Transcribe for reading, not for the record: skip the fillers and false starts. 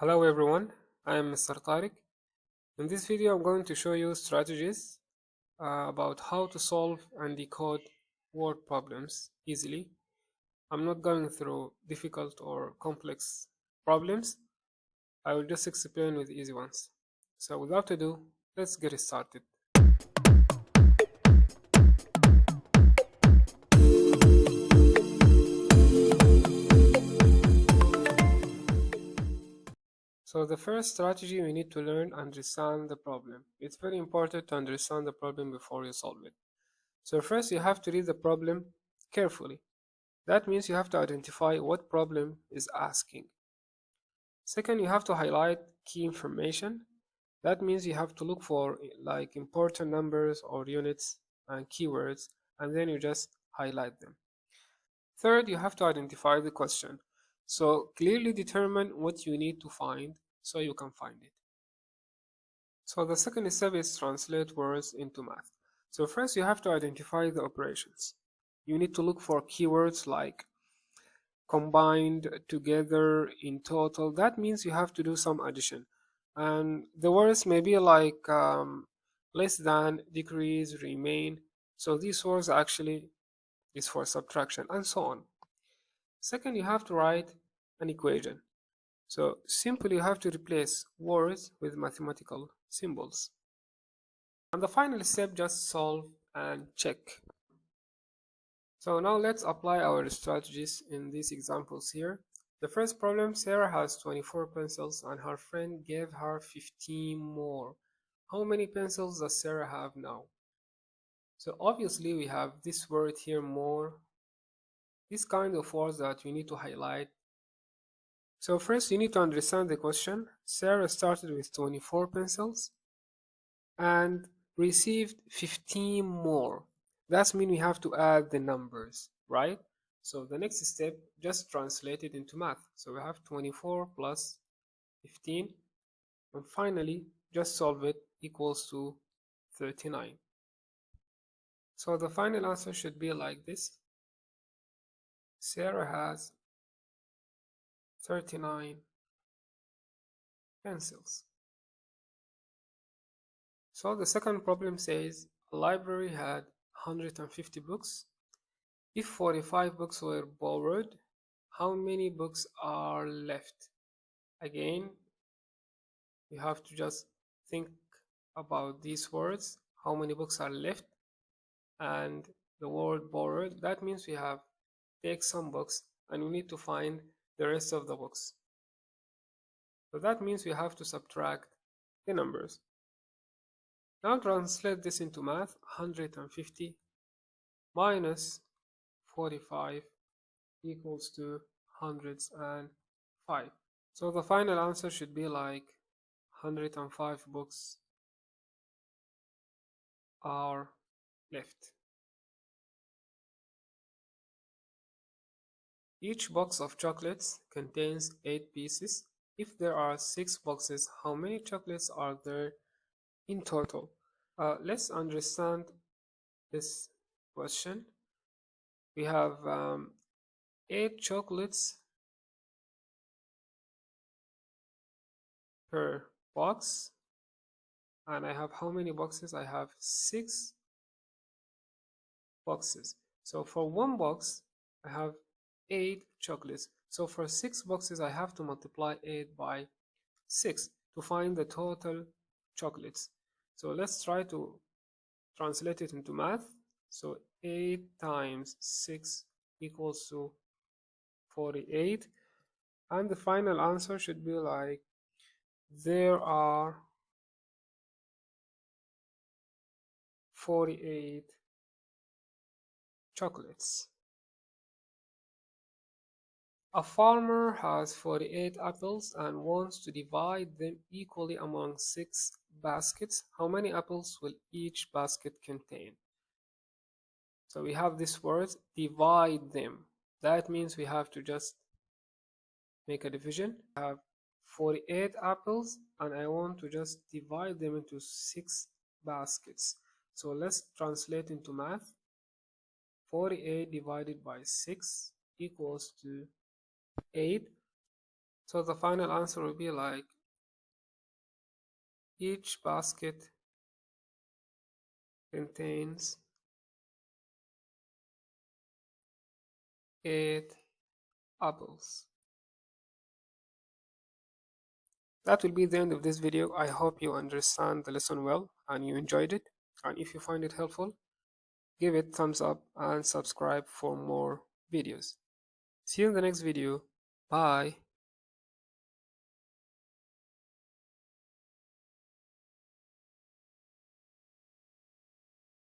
Hello everyone, I am Mr. Tariq. In this video I'm going to show you strategies about how to solve and decode word problems easily. I'm not going through difficult or complex problems. I will just explain with easy ones. So without ado, let's get started. So the first strategy, we need to learn and understand the problem. It's very important to understand the problem before you solve it. So first you have to read the problem carefully. That means you have to identify what problem is asking. Second, you have to highlight key information. That means you have to look for like important numbers or units and keywords, and then you just highlight them. Third, you have to identify the question. So clearly determine what you need to find so you can find it. So the second step is translate words into math. So first you have to identify the operations. You need to look for keywords like combined, together, in total. That means you have to do some addition. And the words may be like less than, decrease, remain. So these words actually is for subtraction and so on. Second, you have to write an equation. So simply you have to replace words with mathematical symbols. And the final step, just solve and check. So now let's apply our strategies in these examples here. The first problem, Sarah has 24 pencils and her friend gave her 15 more. How many pencils does Sarah have now? So obviously we have this word here, more. This kind of words that you need to highlight. So first you need to understand the question. Sarah started with 24 pencils and received 15 more. That means we have to add the numbers, right? So the next step, just translate it into math. So we have 24 plus 15, and finally just solve it, equals to 39. So the final answer should be like this. Sarah has 39 pencils. So the second problem says a library had 150 books. If 45 books were borrowed, how many books are left? Again, you have to just think about these words, how many books are left, and the word borrowed. That means we have take some books and we need to find the rest of the books. So that means we have to subtract the numbers. Now translate this into math. 150 minus 45 equals to 105. So the final answer should be like 105 books are left. Each box of chocolates contains 8 pieces. If there are 6 boxes, how many chocolates are there in total? Let's understand this question. We have 8 chocolates per box, and I have how many boxes? I have 6 boxes. So for one box I have 8 chocolates. So for 6 boxes I have to multiply 8 by 6 to find the total chocolates. So let's try to translate it into math. So 8 times 6 equals to 48, and the final answer should be like there are 48 chocolates. A farmer has 48 apples and wants to divide them equally among 6 baskets. How many apples will each basket contain? So we have this word, divide them. That means we have to just make a division. I have 48 apples and I want to just divide them into 6 baskets. So let's translate into math. 48 divided by 6 equals to 8. So the final answer will be like each basket contains 8 apples. That will be the end of this video. I hope you understand the lesson well and you enjoyed it. And if you find it helpful, give it thumbs up and subscribe for more videos. See you in the next video. Bye.